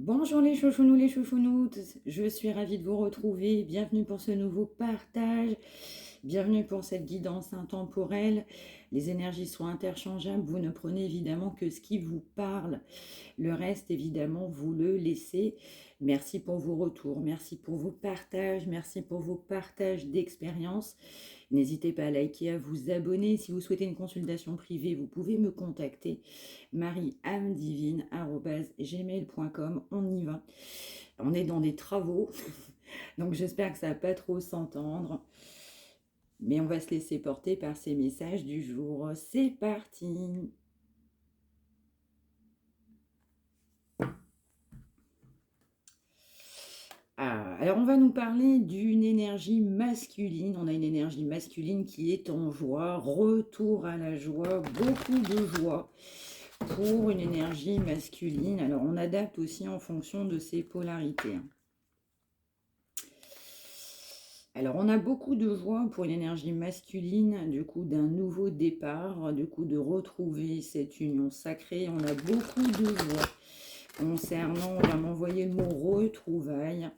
Bonjour les chouchounous, je suis ravie de vous retrouver. Bienvenue pour ce nouveau partage. Bienvenue pour cette guidance intemporelle. Les énergies sont interchangeables. Vous ne prenez évidemment que ce qui vous parle. Le reste, évidemment, vous le laissez. Merci pour vos retours. Merci pour vos partages. Merci pour vos partages d'expérience. N'hésitez pas à liker, à vous abonner. Si vous souhaitez une consultation privée, vous pouvez me contacter. marieamedivine@gmail.com. On y va. On est dans des travaux, donc j'espère que ça va pas trop s'entendre. Mais on va se laisser porter par ces messages du jour. C'est parti. Alors on va nous parler d'une énergie masculine. On a une énergie masculine qui est en joie, retour à la joie, beaucoup de joie pour une énergie masculine. Alors on adapte aussi en fonction de ses polarités. Alors on a beaucoup de joie pour une énergie masculine, du coup d'un nouveau départ, du coup de retrouver cette union sacrée. On a beaucoup de joie concernant, on va m'envoyer le mot retrouvailles.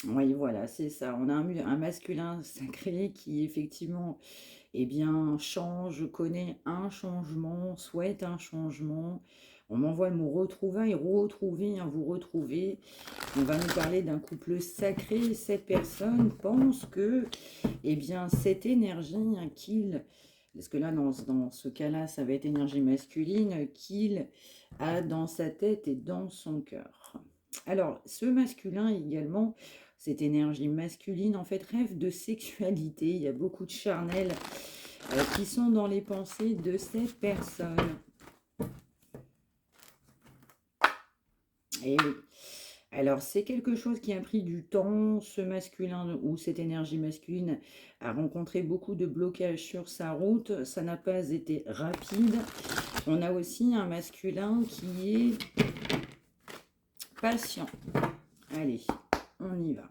Oui, voilà, c'est ça. On a un masculin sacré qui, effectivement, eh bien, change, connaît un changement, souhaite un changement. On m'envoie le mot retrouvailles, retrouver, hein, vous retrouver. On va nous parler d'un couple sacré. Cette personne pense que, eh bien, cette énergie qu'il, parce que là, dans ce cas-là, ça va être énergie masculine, qu'il a dans sa tête et dans son cœur. Alors, ce masculin également, cette énergie masculine, en fait, rêve de sexualité. Il y a beaucoup de charnels qui sont dans les pensées de cette personne. Et oui. Alors, c'est quelque chose qui a pris du temps. Ce masculin ou cette énergie masculine a rencontré beaucoup de blocages sur sa route. Ça n'a pas été rapide. On a aussi un masculin qui est patient. Allez, on y va.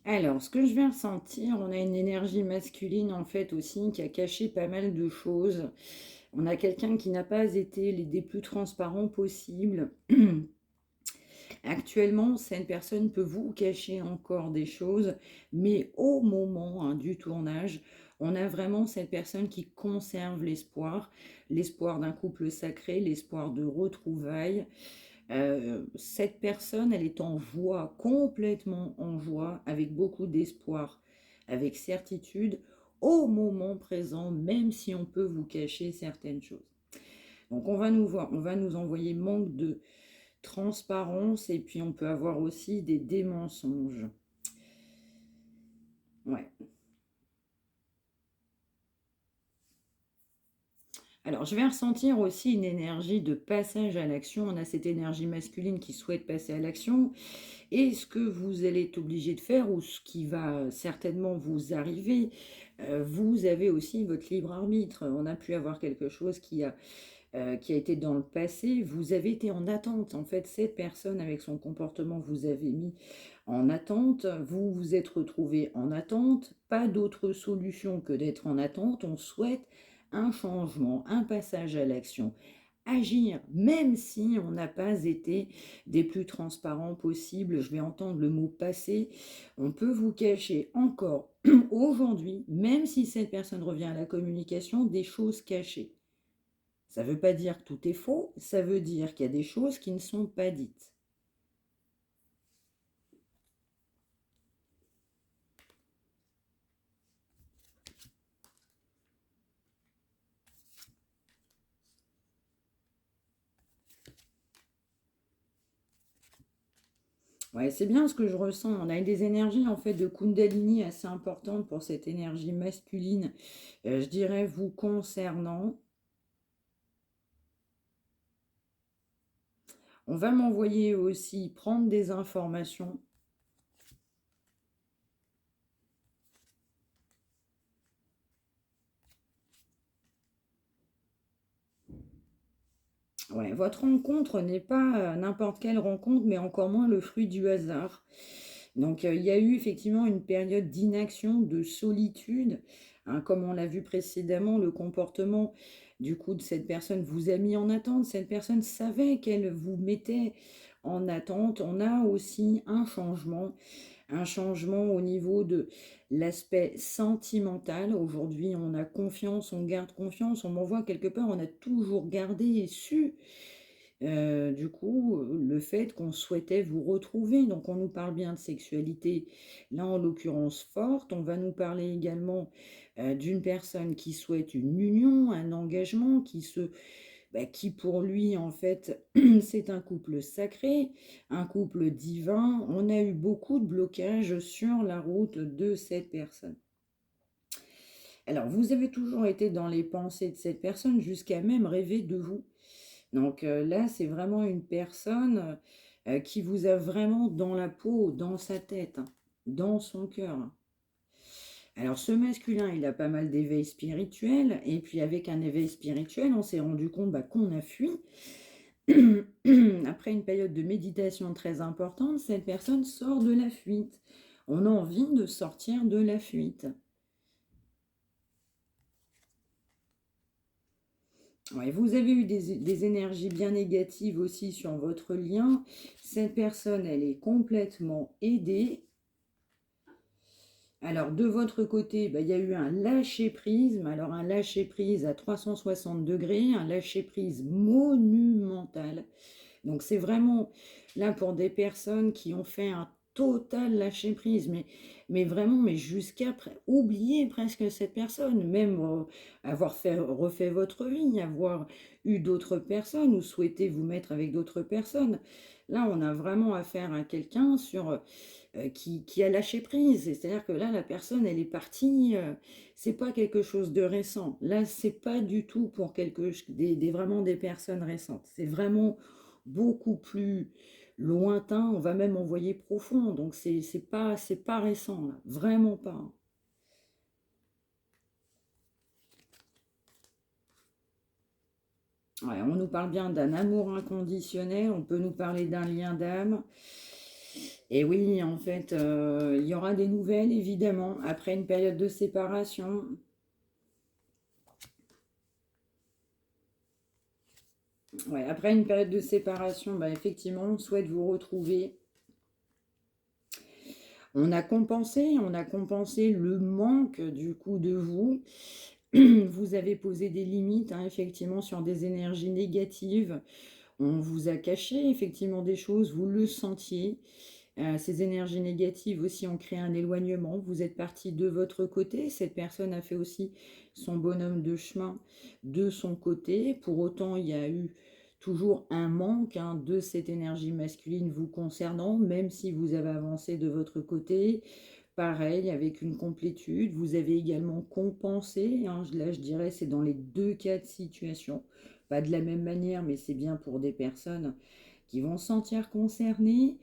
Alors, ce que je vais ressentir, on a une énergie masculine en fait aussi qui a caché pas mal de choses. On a quelqu'un qui n'a pas été des plus transparents possibles. Actuellement, cette personne peut vous cacher encore des choses, mais au moment du tournage, on a vraiment cette personne qui conserve l'espoir, l'espoir d'un couple sacré, l'espoir de retrouvailles. Cette personne, elle est en joie, complètement en joie, avec beaucoup d'espoir, avec certitude, au moment présent, même si on peut vous cacher certaines choses. Donc on va nous envoyer manque de transparence et puis on peut avoir aussi des mensonges. Ouais. Alors, je vais ressentir aussi une énergie de passage à l'action. On a cette énergie masculine qui souhaite passer à l'action. Et ce que vous allez être obligé de faire, ou ce qui va certainement vous arriver, vous avez aussi votre libre arbitre. On a pu avoir quelque chose qui a été dans le passé. Vous avez été en attente. En fait, cette personne, avec son comportement, vous avez mis en attente. Vous vous êtes retrouvé en attente. Pas d'autre solution que d'être en attente. On souhaite un changement, un passage à l'action, agir, même si on n'a pas été des plus transparents possibles. Je vais entendre le mot passer. On peut vous cacher encore aujourd'hui, même si cette personne revient à la communication, des choses cachées. Ça ne veut pas dire que tout est faux, ça veut dire qu'il y a des choses qui ne sont pas dites. Ouais, c'est bien ce que je ressens. On a des énergies en fait de Kundalini assez importantes pour cette énergie masculine, je dirais vous concernant. On va m'envoyer aussi prendre des informations. Ouais, votre rencontre n'est pas n'importe quelle rencontre, mais encore moins le fruit du hasard. Donc, il y a eu effectivement une période d'inaction, de solitude, hein, comme on l'a vu précédemment, le comportement du coup de cette personne vous a mis en attente. Cette personne savait qu'elle vous mettait en attente. On a aussi un changement au niveau de l'aspect sentimental. Aujourd'hui, on a confiance, on garde confiance, on m'envoie quelque part, on a toujours gardé et su, du coup, le fait qu'on souhaitait vous retrouver. Donc, on nous parle bien de sexualité, là en l'occurrence forte. On va nous parler également d'une personne qui souhaite une union, un engagement, qui pour lui, en fait, c'est un couple sacré, un couple divin. On a eu beaucoup de blocages sur la route de cette personne. Alors, vous avez toujours été dans les pensées de cette personne jusqu'à même rêver de vous. Donc là, c'est vraiment une personne qui vous a vraiment dans la peau, dans sa tête, hein, dans son cœur. Alors, ce masculin, il a pas mal d'éveil spirituel. Et puis, avec un éveil spirituel, on s'est rendu compte qu'on a fui. Après une période de méditation très importante, cette personne sort de la fuite. On a envie de sortir de la fuite. Ouais, vous avez eu des énergies bien négatives aussi sur votre lien. Cette personne, elle est complètement aidée. Alors, de votre côté, il y a eu un lâcher-prise, mais alors un lâcher-prise à 360 degrés, un lâcher-prise monumental. Donc, c'est vraiment là pour des personnes qui ont fait un total lâcher-prise, mais vraiment, mais jusqu'à oublier presque cette personne, même avoir refait votre vie, avoir eu d'autres personnes ou souhaiter vous mettre avec d'autres personnes. Là, on a vraiment affaire à quelqu'un qui a lâché prise. C'est-à-dire que là, la personne, elle est partie. C'est pas quelque chose de récent. Là, c'est pas du tout pour vraiment des personnes récentes. C'est vraiment beaucoup plus lointain. On va même envoyer profond. Donc, c'est pas récent, là. Vraiment pas. Ouais, on nous parle bien d'un amour inconditionnel. On peut nous parler d'un lien d'âme. Et oui, en fait, il y aura des nouvelles, évidemment, après une période de séparation. Ouais, après une période de séparation, effectivement, on souhaite vous retrouver. On a compensé le manque du coup de vous. Vous avez posé des limites, hein, effectivement, sur des énergies négatives. On vous a caché effectivement des choses, vous le sentiez. Ces énergies négatives aussi ont créé un éloignement. Vous êtes parti de votre côté. Cette personne a fait aussi son bonhomme de chemin de son côté. Pour autant, il y a eu toujours un manque, hein, de cette énergie masculine vous concernant, même si vous avez avancé de votre côté. Pareil, avec une complétude. Vous avez également compensé, hein, là, je dirais, c'est dans les deux cas de situation. Pas de la même manière, mais c'est bien pour des personnes qui vont se sentir concernées.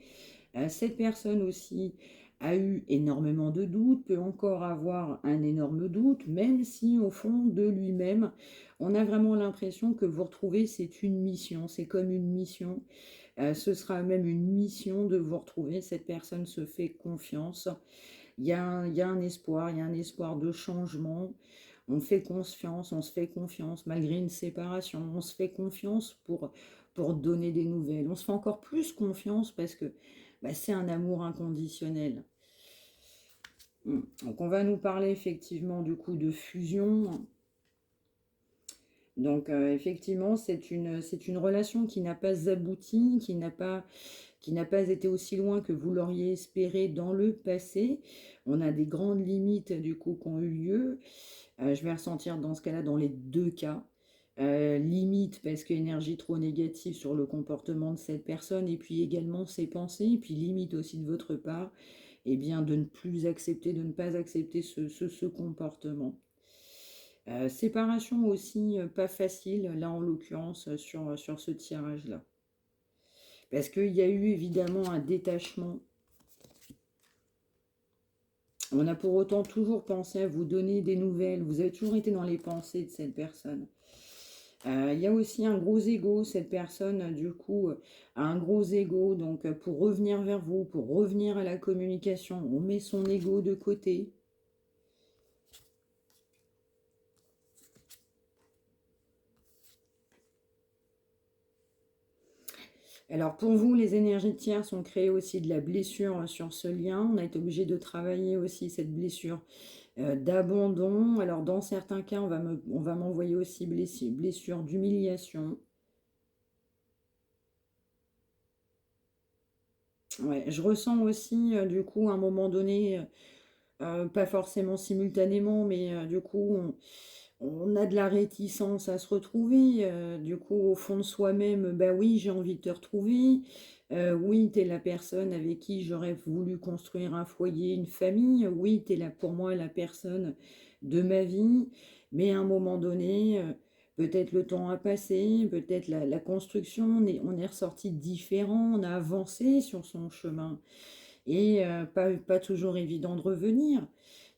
Cette personne aussi a eu énormément de doutes, peut encore avoir un énorme doute, même si au fond de lui-même, on a vraiment l'impression que vous retrouvez, c'est une mission, c'est comme une mission. Ce sera même une mission de vous retrouver. Cette personne se fait confiance. Il y a un espoir, il y a un espoir de changement. On fait confiance, on se fait confiance malgré une séparation. On se fait confiance pour donner des nouvelles. On se fait encore plus confiance parce que c'est un amour inconditionnel. Donc on va nous parler effectivement du coup de fusion. Donc, effectivement, c'est une relation qui n'a pas abouti, qui n'a pas été aussi loin que vous l'auriez espéré dans le passé. On a des grandes limites, du coup, qui ont eu lieu. Je vais ressentir dans ce cas-là, dans les deux cas. Limite parce que énergie trop négative sur le comportement de cette personne et puis également ses pensées, et puis limite aussi de votre part, et bien de ne plus accepter, de ne pas accepter ce comportement. Séparation aussi pas facile, là en l'occurrence, sur ce tirage-là. Parce qu'il y a eu évidemment un détachement. On a pour autant toujours pensé à vous donner des nouvelles. Vous avez toujours été dans les pensées de cette personne. Il y a aussi un gros ego. Cette personne, du coup, a un gros ego. Donc, pour revenir vers vous, pour revenir à la communication, on met son ego de côté. Alors pour vous, les énergies tierces ont créé aussi de la blessure sur ce lien. On a été obligé de travailler aussi cette blessure d'abandon. Alors dans certains cas, on va m'envoyer aussi blessure d'humiliation. Ouais, je ressens aussi du coup à un moment donné, pas forcément simultanément, mais du coup on a de la réticence à se retrouver. Du coup au fond de soi-même, bah oui j'ai envie de te retrouver. Oui, tu es la personne avec qui j'aurais voulu construire un foyer, une famille. Oui, tu es là pour moi la personne de ma vie. Mais à un moment donné, peut-être le temps a passé, peut-être la construction, on est ressorti différent, on a avancé sur son chemin. Et pas toujours évident de revenir.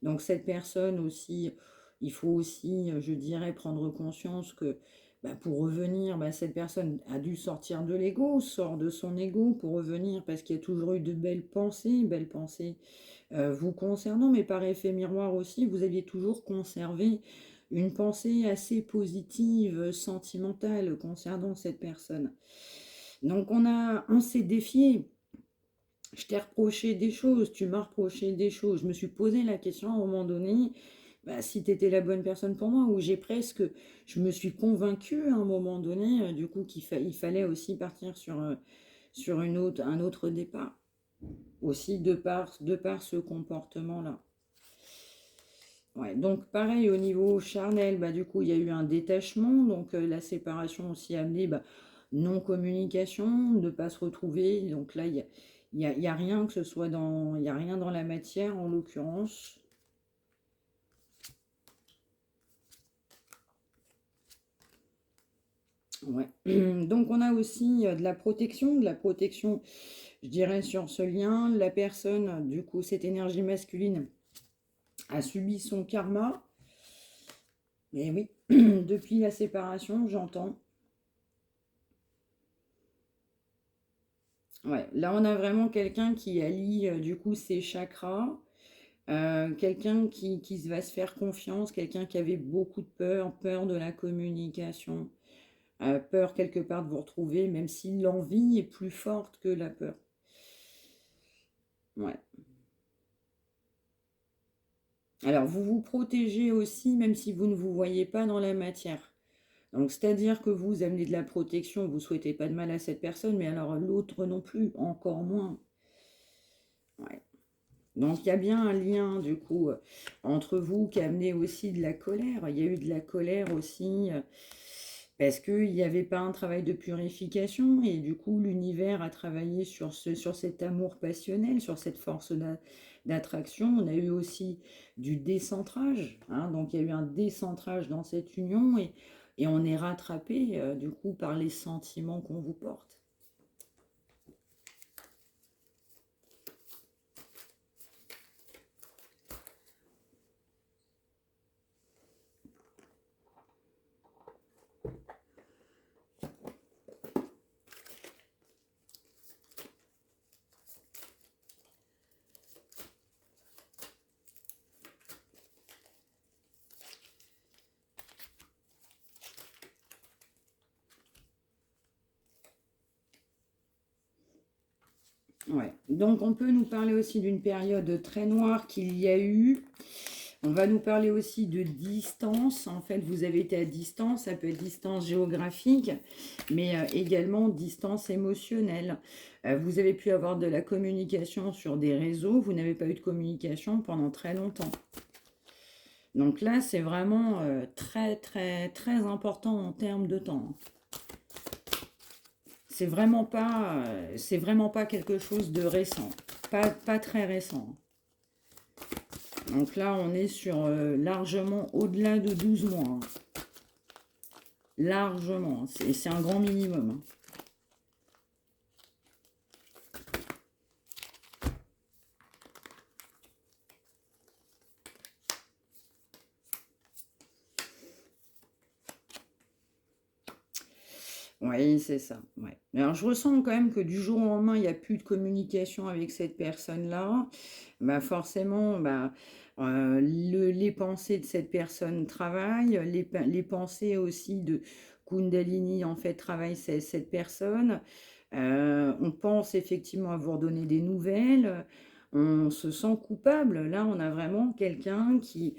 Donc cette personne aussi, il faut aussi, je dirais, prendre conscience que bah, pour revenir, bah, cette personne a dû sortir de l'ego, sort de son ego pour revenir parce qu'il y a toujours eu de belles pensées vous concernant, mais par effet miroir aussi, vous aviez toujours conservé une pensée assez positive, sentimentale concernant cette personne. Donc on s'est défié. Je t'ai reproché des choses, tu m'as reproché des choses. Je me suis posé la question à un moment donné, bah, si tu étais la bonne personne pour moi, ou je me suis convaincue à un moment donné, du coup, il fallait aussi partir sur un autre départ. Aussi de par ce comportement-là. Ouais, donc pareil au niveau charnel, bah, du coup il y a eu un détachement, donc la séparation aussi a amené bah, non-communication, ne pas se retrouver, donc là il y a rien que ce soit dans, il y a rien dans la matière en l'occurrence. Ouais. Donc on a aussi de la protection, je dirais sur ce lien, la personne, du coup cette énergie masculine a subi son karma, mais oui, depuis la séparation, j'entends. Ouais, là on a vraiment quelqu'un qui allie du coup ses chakras, quelqu'un qui va se faire confiance, quelqu'un qui avait beaucoup de peur, peur de la communication, peur quelque part de vous retrouver, même si l'envie est plus forte que la peur. Ouais. Alors vous vous protégez aussi, même si vous ne vous voyez pas dans la matière. Donc c'est-à-dire que vous amenez de la protection, vous souhaitez pas de mal à cette personne, mais alors l'autre non plus, encore moins. Ouais. Donc il y a bien un lien du coup entre vous qui a amené aussi de la colère. Il y a eu de la colère aussi parce qu'il n'y avait pas un travail de purification et du coup l'univers a travaillé sur cet amour passionnel, sur cette force d'attraction. On a eu aussi du décentrage, hein. Donc il y a eu un décentrage dans cette union et on est rattrapé du coup par les sentiments qu'on vous porte. Ouais. Donc on peut nous parler aussi d'une période très noire qu'il y a eu. On va nous parler aussi de distance. En fait, vous avez été à distance, ça peut être distance géographique, mais également distance émotionnelle. Vous avez pu avoir de la communication sur des réseaux, vous n'avez pas eu de communication pendant très longtemps. Donc là, c'est vraiment très, très, très important en termes de temps. C'est vraiment pas quelque chose de récent, pas très récent. Donc là, on est sur largement au-delà de 12 mois. Hein. Largement, c'est un grand minimum. Hein. Oui, c'est ça. Ouais. Alors, je ressens quand même que du jour au lendemain, il n'y a plus de communication avec cette personne-là. Bah, forcément, bah, les pensées de cette personne travaillent, les pensées aussi de Kundalini, en fait, travaillent cette personne. On pense effectivement avoir donné des nouvelles. On se sent coupable. Là, on a vraiment quelqu'un qui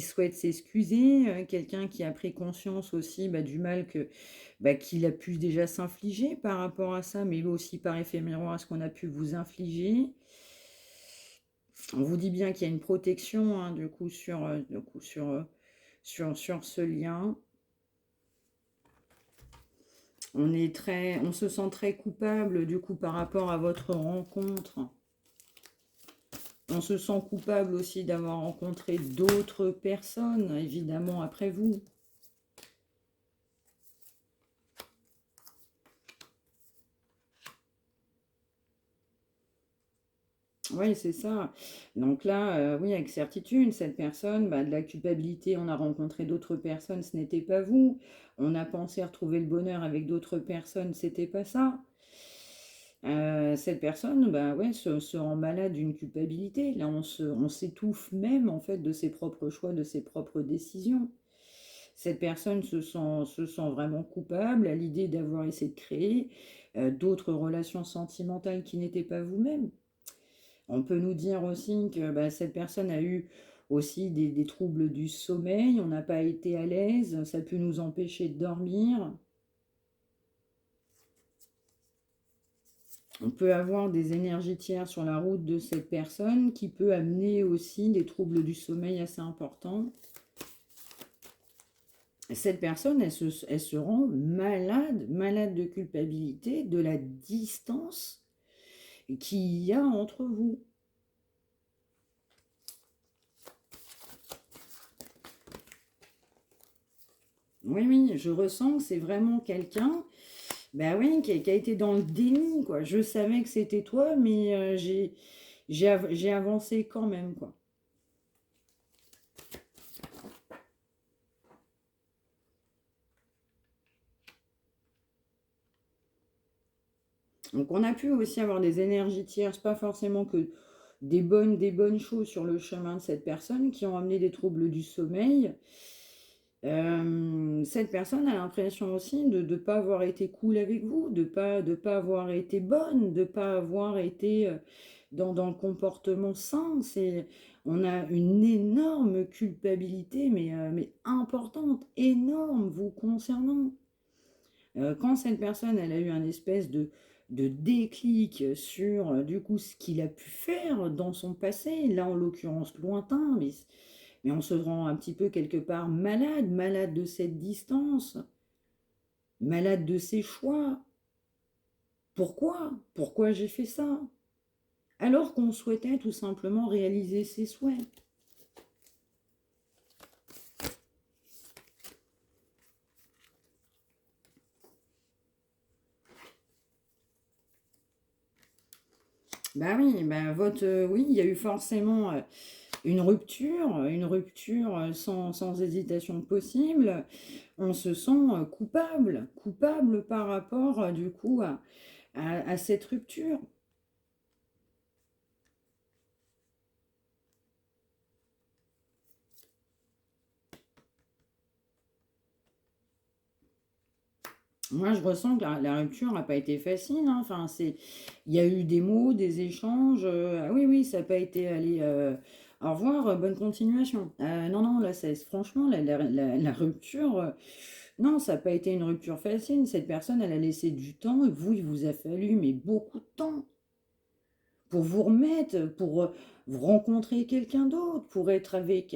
souhaite s'excuser, quelqu'un qui a pris conscience aussi du mal qu'il a pu déjà s'infliger par rapport à ça, mais aussi par effet miroir à ce qu'on a pu vous infliger. On vous dit bien qu'il y a une protection hein, du coup, sur ce lien. On se sent très coupable du coup par rapport à votre rencontre. On se sent coupable aussi d'avoir rencontré d'autres personnes, évidemment, après vous. Oui, c'est ça. Donc là, oui, avec certitude, cette personne, de la culpabilité, on a rencontré d'autres personnes, ce n'était pas vous. On a pensé retrouver le bonheur avec d'autres personnes, c'était pas ça. Cette personne, ouais, se rend malade d'une culpabilité. Là, on s'étouffe même, en fait, de ses propres choix, de ses propres décisions. Cette personne se sent vraiment coupable à l'idée d'avoir essayé de créer d'autres relations sentimentales qui n'étaient pas vous-même. On peut nous dire aussi que cette personne a eu aussi des troubles du sommeil, on n'a pas été à l'aise, ça peut nous empêcher de dormir. On peut avoir des énergies tiers sur la route de cette personne qui peut amener aussi des troubles du sommeil assez importants. Cette personne, elle se rend malade de culpabilité, de la distance qu'il y a entre vous. Oui, oui, je ressens que c'est vraiment quelqu'un, oui, qui a été dans le déni, quoi. Je savais que c'était toi, mais j'ai avancé quand même, quoi. Donc on a pu aussi avoir des énergies tierces, pas forcément que des bonnes choses sur le chemin de cette personne qui ont amené des troubles du sommeil. Cette personne a l'impression aussi de ne pas avoir été cool avec vous, de pas avoir été bonne, de pas avoir été dans le comportement sain. On a une énorme culpabilité, mais importante, énorme vous concernant. Quand cette personne, elle a eu un espèce de déclic sur, du coup, ce qu'il a pu faire dans son passé, là, en l'occurrence, lointain, mais on se rend un petit peu quelque part malade de cette distance, malade de ses choix. Pourquoi j'ai fait ça? Alors qu'on souhaitait tout simplement réaliser ses souhaits. Oui, oui, il y a eu forcément une rupture sans hésitation possible. On se sent coupable par rapport du coup à cette rupture. Moi, je ressens que la rupture n'a pas été facile. Hein. Il y a eu des mots, des échanges. Ah oui, oui, ça n'a pas été allé Au revoir, bonne continuation. Non, non, là, franchement, la rupture, non, ça n'a pas été une rupture facile. Cette personne, elle a laissé du temps et vous, il vous a fallu, mais beaucoup de temps pour vous remettre, pour vous rencontrer quelqu'un d'autre, pour être avec...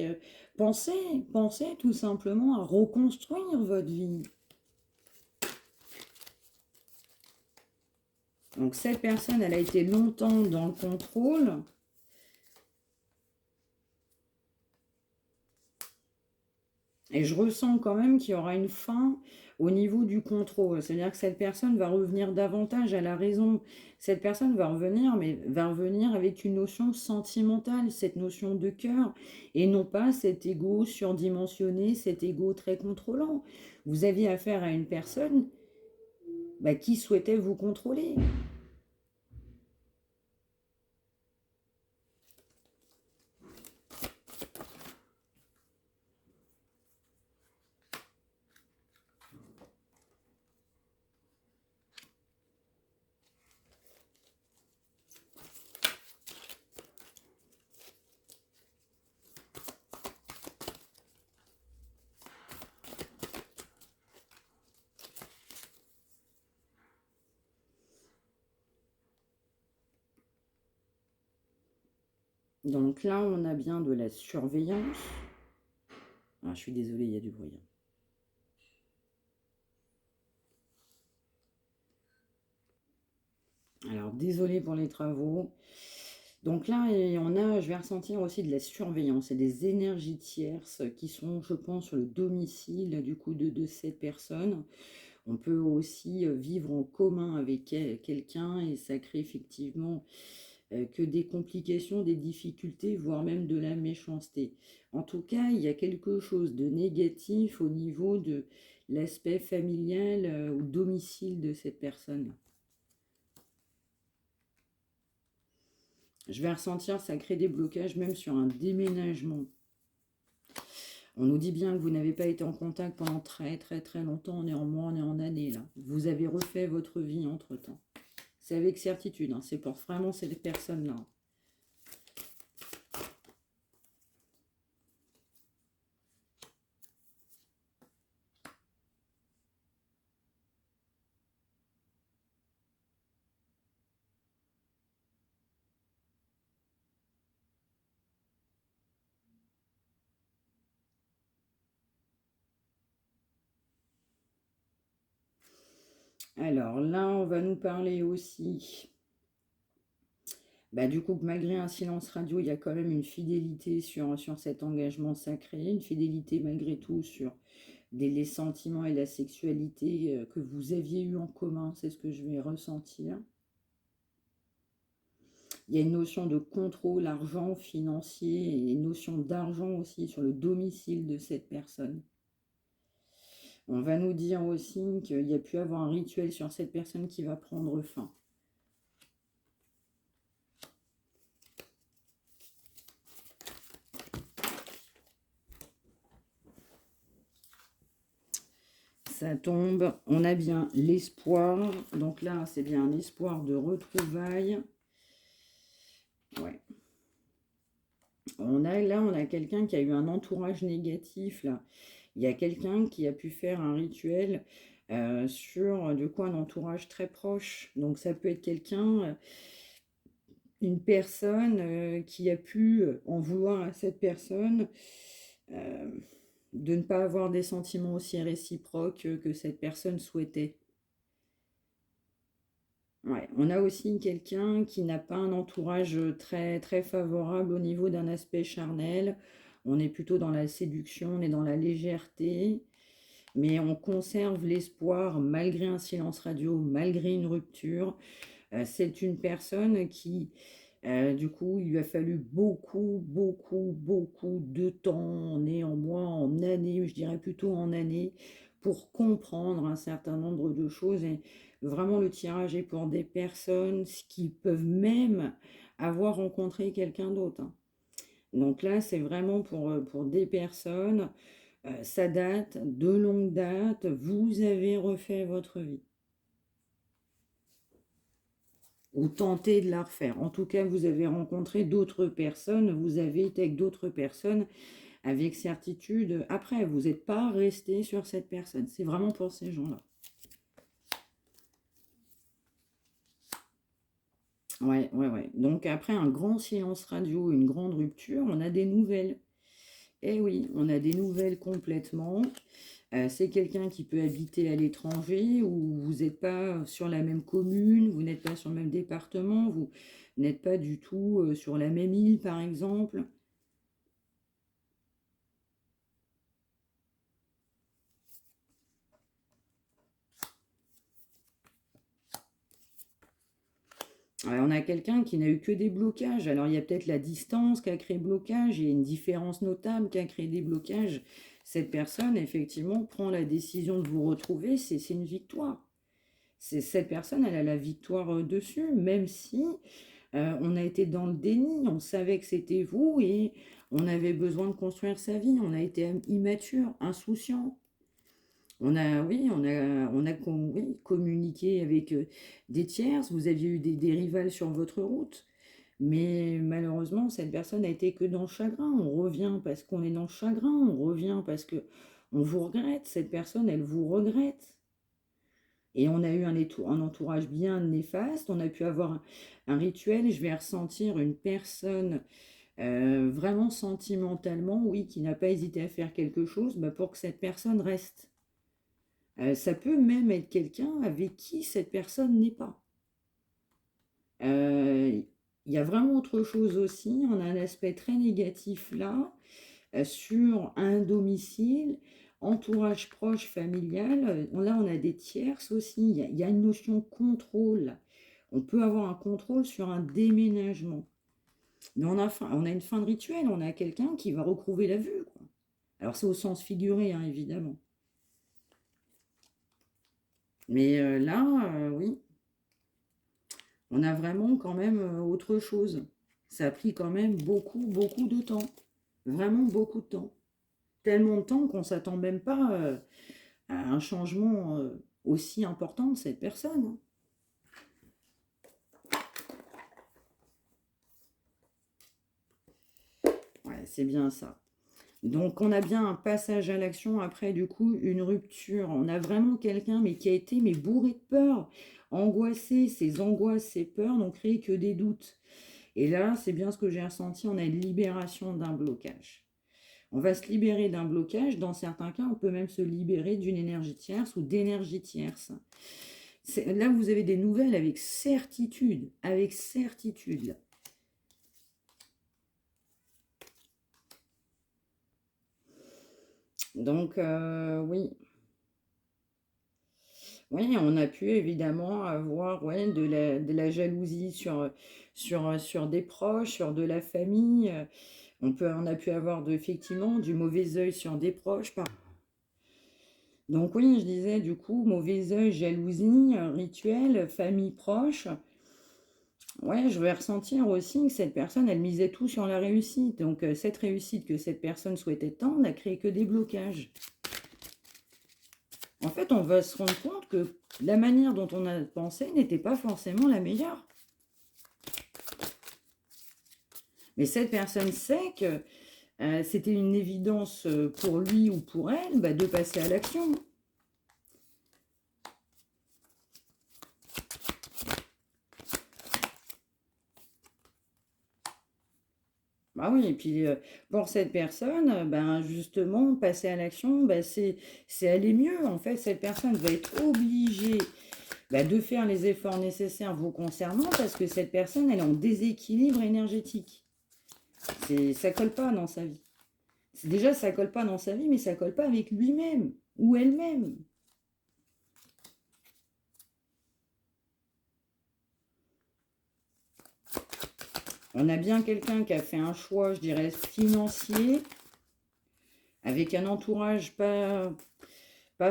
pensez tout simplement à reconstruire votre vie. Donc cette personne, elle a été longtemps dans le contrôle. Et je ressens quand même qu'il y aura une fin au niveau du contrôle. C'est-à-dire que cette personne va revenir davantage à la raison. Cette personne va revenir, mais va revenir avec une notion sentimentale, cette notion de cœur, et non pas cet ego surdimensionné, cet ego très contrôlant. Vous aviez affaire à une personne qui souhaitait vous contrôler. Donc là, on a bien de la surveillance. Ah, je suis désolée, il y a du bruit. Alors, désolée pour les travaux. Donc là, je vais ressentir aussi de la surveillance et des énergies tierces qui sont, je pense, sur le domicile du coup de cette personne. On peut aussi vivre en commun avec quelqu'un et ça crée effectivement que des complications, des difficultés, voire même de la méchanceté. En tout cas, il y a quelque chose de négatif au niveau de l'aspect familial ou domicile de cette personne. Je vais ressentir, ça crée des blocages, même sur un déménagement. On nous dit bien que vous n'avez pas été en contact pendant très très très longtemps, on est en mois, on est en année là. Vous avez refait votre vie entre-temps. C'est avec certitude, hein, c'est pour vraiment ces personnes-là. Alors là, on va nous parler aussi, du coup, que malgré un silence radio, il y a quand même une fidélité sur cet engagement sacré, une fidélité malgré tout sur les sentiments et la sexualité que vous aviez eu en commun, c'est ce que je vais ressentir. Il y a une notion de contrôle argent financier et une notion d'argent aussi sur le domicile de cette personne. On va nous dire aussi qu'il y a pu avoir un rituel sur cette personne qui va prendre fin. Ça tombe, on a bien l'espoir. Donc là, c'est bien un espoir de retrouvailles. Ouais. On a quelqu'un qui a eu un entourage négatif, là. Il y a quelqu'un qui a pu faire un rituel sur, du coup, un entourage très proche. Donc ça peut être quelqu'un, une personne qui a pu en vouloir à cette personne, euh, de ne pas avoir des sentiments aussi réciproques que cette personne souhaitait. Ouais, on a aussi quelqu'un qui n'a pas un entourage très, très favorable au niveau d'un aspect charnel. On est plutôt dans la séduction, on est dans la légèreté, mais on conserve l'espoir malgré un silence radio, malgré une rupture. C'est une personne qui, du coup, il lui a fallu beaucoup, beaucoup, beaucoup de temps, en mois, en années, je dirais plutôt en années, pour comprendre un certain nombre de choses. Et vraiment, le tirage est pour des personnes qui peuvent même avoir rencontré quelqu'un d'autre, hein. Donc là, c'est vraiment pour des personnes, ça date, de longue date, vous avez refait votre vie. ou tenter de la refaire. En tout cas, vous avez rencontré d'autres personnes, vous avez été avec d'autres personnes avec certitude. Après, vous n'êtes pas resté sur cette personne. C'est vraiment pour ces gens-là. Ouais, ouais, ouais. Donc après un grand silence radio, une grande rupture, on a des nouvelles. Eh oui, on a des nouvelles complètement. C'est quelqu'un qui peut habiter à l'étranger ou vous n'êtes pas sur la même commune, vous n'êtes pas sur le même département, vous n'êtes pas du tout sur la même île, par exemple. On a quelqu'un qui n'a eu que des blocages. Alors, il y a peut-être la distance qui a créé blocage, il y a une différence notable qui a créé des blocages. Cette personne, effectivement, prend la décision de vous retrouver, c'est une victoire. Cette personne, elle a la victoire dessus, même si on a été dans le déni, on savait que c'était vous et on avait besoin de construire sa vie, on a été immature, insouciant. Oui, oui, communiqué avec des tierces, vous aviez eu des rivales sur votre route, mais malheureusement, cette personne a été que dans le chagrin. On revient parce qu'on est dans le chagrin, on revient parce que on vous regrette. Cette personne, elle vous regrette. Et on a eu un entourage bien néfaste, on a pu avoir un rituel, je vais ressentir une personne vraiment sentimentalement, oui, qui n'a pas hésité à faire quelque chose bah, pour que cette personne reste. Ça peut même être quelqu'un avec qui cette personne n'est pas. Il y a vraiment autre chose aussi, on a un aspect très négatif là, sur un domicile, entourage proche familial. Là, on a des tierces aussi, il y a une notion de contrôle. On peut avoir un contrôle sur un déménagement. Mais on a une fin de rituel, on a quelqu'un qui va recouvrer la vue, quoi. Alors c'est au sens figuré, hein, évidemment. Mais là, oui, on a vraiment quand même autre chose. Ça a pris quand même beaucoup, beaucoup de temps. Vraiment beaucoup de temps. Tellement de temps qu'on ne s'attend même pas à un changement aussi important de cette personne, hein. Ouais, c'est bien ça. Donc, on a bien un passage à l'action, après, du coup, une rupture. On a vraiment quelqu'un, mais qui a été mais bourré de peur, angoissé, ses angoisses, ses peurs n'ont créé que des doutes. Et là, c'est bien ce que j'ai ressenti, on a une libération d'un blocage. On va se libérer d'un blocage, dans certains cas, on peut même se libérer d'une énergie tierce ou d'énergie tierce. Là, vous avez des nouvelles avec certitude, avec certitude. Donc, oui. Oui, on a pu évidemment avoir ouais, de la jalousie sur des proches, sur de la famille. On a pu avoir effectivement du mauvais œil sur des proches. Donc oui, je disais du coup, mauvais œil, jalousie, rituel, famille proche. Ouais, je vais ressentir aussi que cette personne, elle misait tout sur la réussite. Donc cette réussite que cette personne souhaitait tant n'a créé que des blocages. En fait, on va se rendre compte que la manière dont on a pensé n'était pas forcément la meilleure. Mais cette personne sait que c'était une évidence pour lui ou pour elle bah, de passer à l'action. Bah oui, et puis pour cette personne, ben justement, passer à l'action, ben, c'est aller mieux. En fait, cette personne va être obligée bah, de faire les efforts nécessaires vous concernant parce que cette personne, elle est en déséquilibre énergétique. Ça colle pas dans sa vie. Déjà, ça colle pas dans sa vie, mais ça colle pas avec lui-même ou elle-même. On a bien quelqu'un qui a fait un choix, je dirais, financier, avec un entourage pas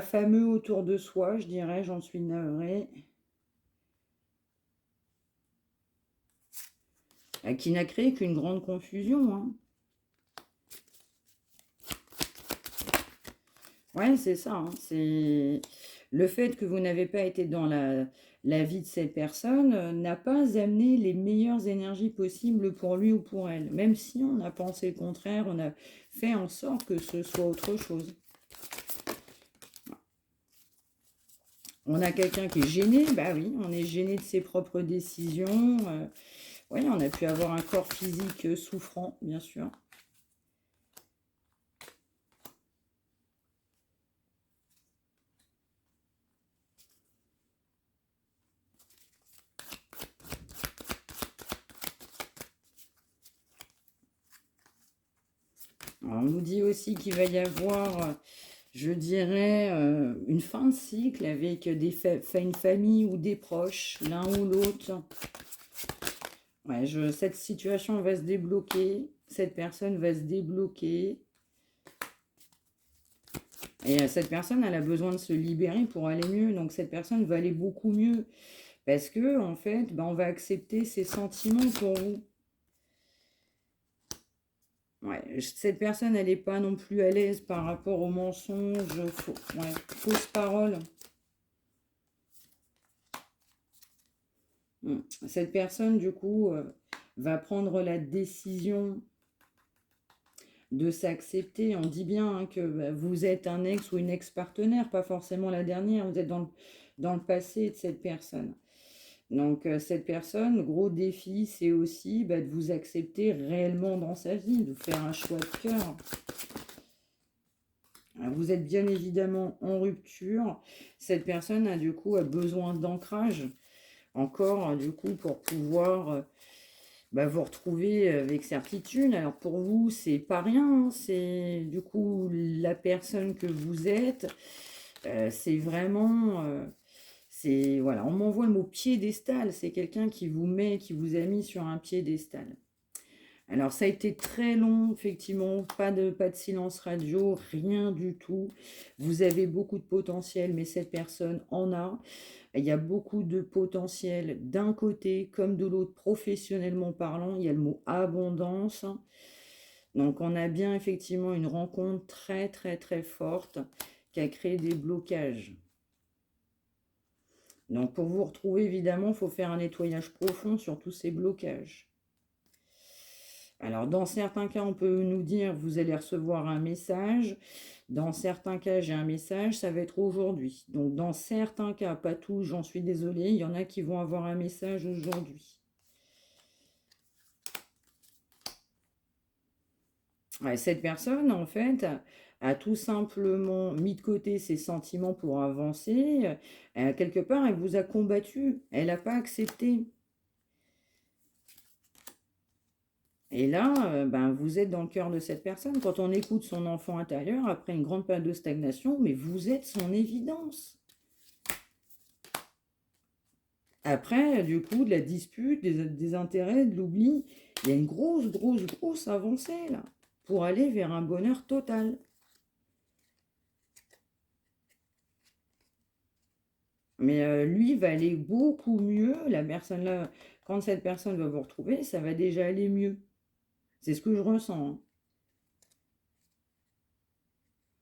fameux autour de soi, je dirais, j'en suis navrée, qui n'a créé qu'une grande confusion, hein. Ouais, c'est ça, hein, c'est Le fait que vous n'avez pas été dans la vie de cette personne n'a pas amené les meilleures énergies possibles pour lui ou pour elle. Même si on a pensé le contraire, on a fait en sorte que ce soit autre chose. On a quelqu'un qui est gêné, bah oui, on est gêné de ses propres décisions. Oui, on a pu avoir un corps physique souffrant, bien sûr. Alors, on nous dit aussi qu'il va y avoir, je dirais, une fin de cycle avec une famille ou des proches, l'un ou l'autre. Ouais, cette situation va se débloquer, cette personne va se débloquer. Et cette personne, elle a besoin de se libérer pour aller mieux. Donc cette personne va aller beaucoup mieux. Parce que, en fait, ben, on va accepter ses sentiments pour vous. Ouais, cette personne, elle n'est pas non plus à l'aise par rapport aux mensonges, fausses paroles. Cette personne, du coup, va prendre la décision de s'accepter. On dit bien hein, que bah, vous êtes un ex ou une ex-partenaire, pas forcément la dernière, vous êtes dans le passé de cette personne. Donc cette personne, le gros défi, c'est aussi bah, de vous accepter réellement dans sa vie, de faire un choix de cœur. Vous êtes bien évidemment en rupture. Cette personne a du coup besoin d'ancrage encore du coup pour pouvoir bah, vous retrouver avec certitude. Alors pour vous, c'est pas rien, hein. C'est du coup la personne que vous êtes. C'est vraiment, c'est voilà, on m'envoie le mot piédestal. C'est quelqu'un qui vous met, qui vous a mis sur un piédestal. Alors ça a été très long, effectivement, pas de silence radio, rien du tout. Vous avez beaucoup de potentiel, mais cette personne en a. Il y a beaucoup de potentiel d'un côté comme de l'autre, professionnellement parlant. Il y a le mot abondance. Donc on a bien effectivement une rencontre très très très forte qui a créé des blocages. Donc pour vous retrouver, évidemment, il faut faire un nettoyage profond sur tous ces blocages. Alors, dans certains cas, on peut nous dire, vous allez recevoir un message. Dans certains cas, j'ai un message, ça va être aujourd'hui. Donc, dans certains cas, pas tous, j'en suis désolée, il y en a qui vont avoir un message aujourd'hui. Ouais, cette personne, en fait, a tout simplement mis de côté ses sentiments pour avancer. Quelque part, elle vous a combattu. Elle n'a pas accepté. Et là, ben, vous êtes dans le cœur de cette personne. Quand on écoute son enfant intérieur, après une grande période de stagnation, mais vous êtes son évidence. Après, du coup, de la dispute, des intérêts, de l'oubli, il y a une grosse, grosse, grosse avancée, là, pour aller vers un bonheur total. Mais lui va aller beaucoup mieux. La personne là, quand cette personne va vous retrouver, ça va déjà aller mieux. C'est ce que je ressens, hein.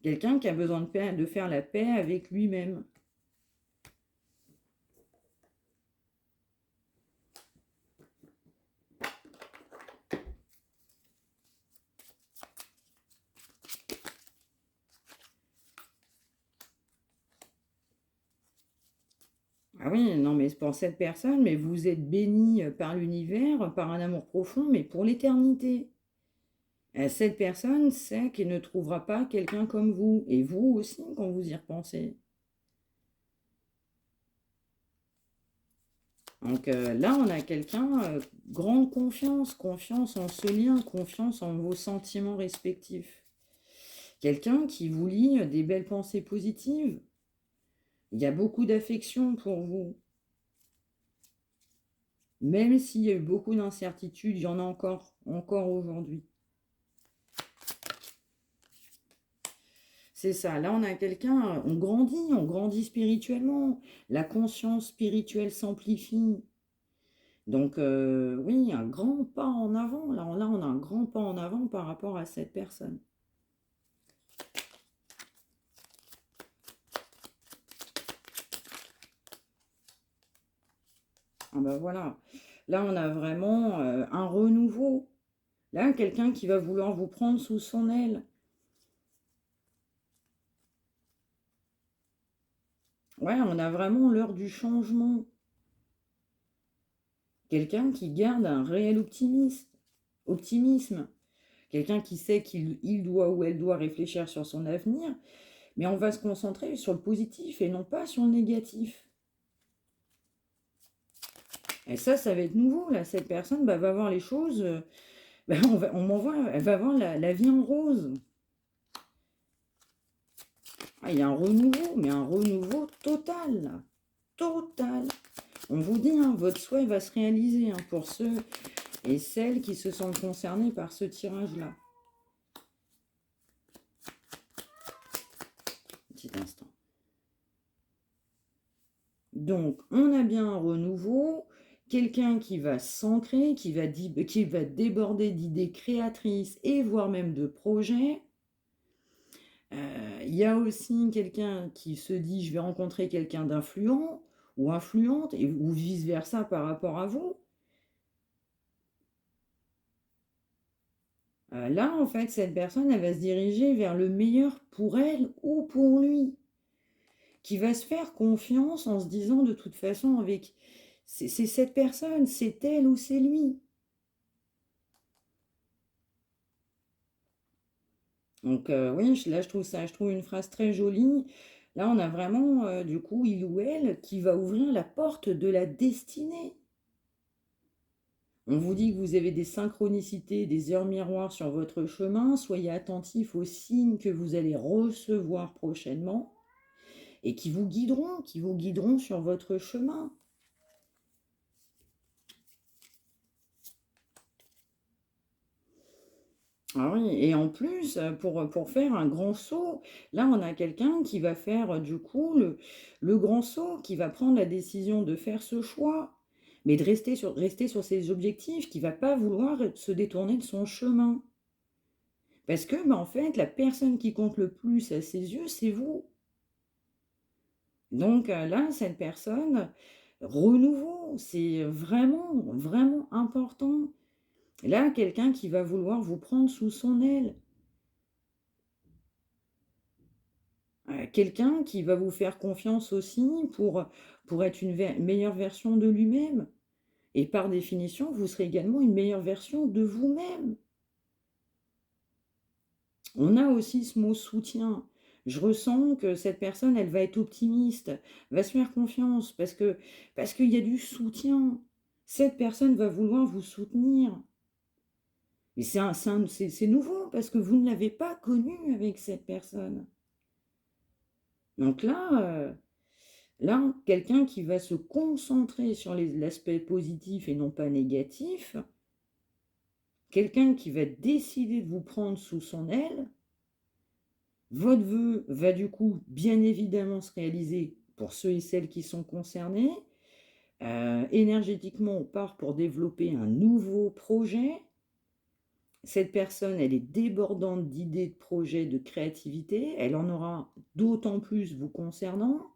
Quelqu'un qui a besoin de faire la paix avec lui-même. Ah oui, non, mais pour cette personne, mais vous êtes béni par l'univers, par un amour profond, mais pour l'éternité. Cette personne sait qu'elle ne trouvera pas quelqu'un comme vous, et vous aussi quand vous y repensez. Donc là, on a quelqu'un, grande confiance, confiance en ce lien, confiance en vos sentiments respectifs. Quelqu'un qui vous lie des belles pensées positives. Il y a beaucoup d'affection pour vous. Même s'il y a eu beaucoup d'incertitudes, il y en a encore aujourd'hui. C'est ça, là on a quelqu'un, on grandit spirituellement. La conscience spirituelle s'amplifie. Donc oui, un grand pas en avant. Là, on a un grand pas en avant par rapport à cette personne. Ah bah voilà. Là, on a vraiment un renouveau. Là, quelqu'un qui va vouloir vous prendre sous son aile. Ouais, on a vraiment l'heure du changement. Quelqu'un qui garde un réel optimisme. Quelqu'un qui sait qu'il doit ou elle doit réfléchir sur son avenir, mais on va se concentrer sur le positif et non pas sur le négatif. Et ça va être nouveau, là. Cette personne bah, va voir les choses, bah, elle va voir la vie en rose. Ah, il y a un renouveau, mais un renouveau total, là. Total. On vous dit, hein, votre souhait va se réaliser hein, pour ceux et celles qui se sentent concernés par ce tirage-là. Petit instant. Donc, on a bien un renouveau, quelqu'un qui va s'ancrer, qui va déborder d'idées créatrices et voire même de projets. Il y a aussi quelqu'un qui se dit, je vais rencontrer quelqu'un d'influent ou influente, ou vice-versa par rapport à vous. Là, en fait, cette personne, elle va se diriger vers le meilleur pour elle ou pour lui, qui va se faire confiance en se disant de toute façon, avec c'est cette personne, c'est elle ou c'est lui. Donc oui, là je trouve une phrase très jolie. Là, on a vraiment du coup il ou elle qui va ouvrir la porte de la destinée. On vous dit que vous avez des synchronicités, des heures miroirs sur votre chemin. Soyez attentifs aux signes que vous allez recevoir prochainement et qui vous guideront sur votre chemin. Ah oui, et en plus, pour faire un grand saut, là, on a quelqu'un qui va faire, du coup, le grand saut, qui va prendre la décision de faire ce choix, mais de rester sur ses objectifs, qui va pas vouloir se détourner de son chemin. Parce que, bah, en fait, la personne qui compte le plus à ses yeux, c'est vous. Donc là, cette personne, renouveau, c'est vraiment, vraiment important. Là, quelqu'un qui va vouloir vous prendre sous son aile. Quelqu'un qui va vous faire confiance aussi pour être une meilleure version de lui-même. Et par définition, vous serez également une meilleure version de vous-même. On a aussi ce mot soutien. Je ressens que cette personne, elle va être optimiste, va se faire confiance parce qu'il y a du soutien. Cette personne va vouloir vous soutenir. Et c'est nouveau parce que vous ne l'avez pas connu avec cette personne. Donc là, quelqu'un qui va se concentrer sur l'aspect positif et non pas négatif, quelqu'un qui va décider de vous prendre sous son aile, votre vœu va du coup bien évidemment se réaliser pour ceux et celles qui sont concernés. Énergétiquement, on part pour développer un nouveau projet. Cette personne, elle est débordante d'idées, de projets, de créativité. Elle en aura d'autant plus vous concernant.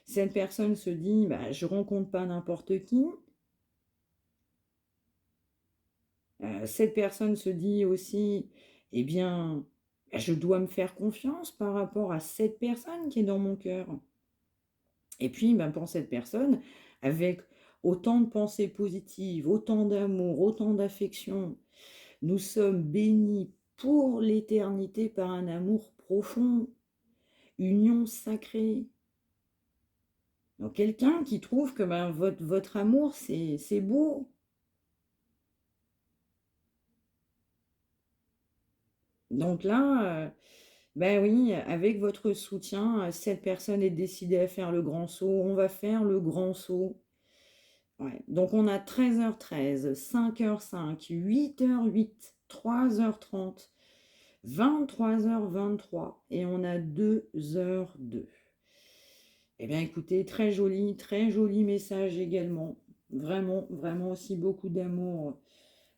Cette personne se dit, bah, je ne rencontre pas n'importe qui. Cette personne se dit aussi, eh bien, je dois me faire confiance par rapport à cette personne qui est dans mon cœur. Et puis, ben, pour cette personne, avec autant de pensées positives, autant d'amour, autant d'affection, nous sommes bénis pour l'éternité par un amour profond, union sacrée. Donc, quelqu'un qui trouve que ben, votre amour, c'est beau. Donc là, ben oui, avec votre soutien, cette personne est décidée à faire le grand saut. On va faire le grand saut. Ouais. Donc on a 13h13, 5h05, 8h08, 3h30, 23h23 et on a 2h02. Eh bien écoutez, très joli message également. Vraiment, vraiment aussi beaucoup d'amour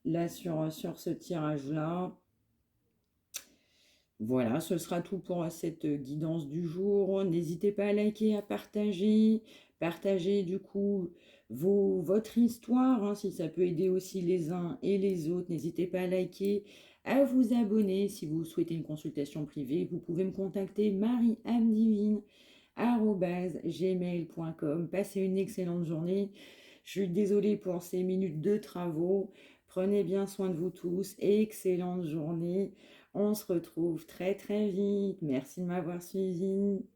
là sur ce tirage-là. Voilà, ce sera tout pour cette guidance du jour. N'hésitez pas à liker, à partager. Partagez du coup votre histoire, hein, si ça peut aider aussi les uns et les autres. N'hésitez pas à liker, à vous abonner si vous souhaitez une consultation privée. Vous pouvez me contacter mariamedivine@gmail.com. Passez une excellente journée. Je suis désolée pour ces minutes de travaux. Prenez bien soin de vous tous. Excellente journée. On se retrouve très très vite. Merci de m'avoir suivi.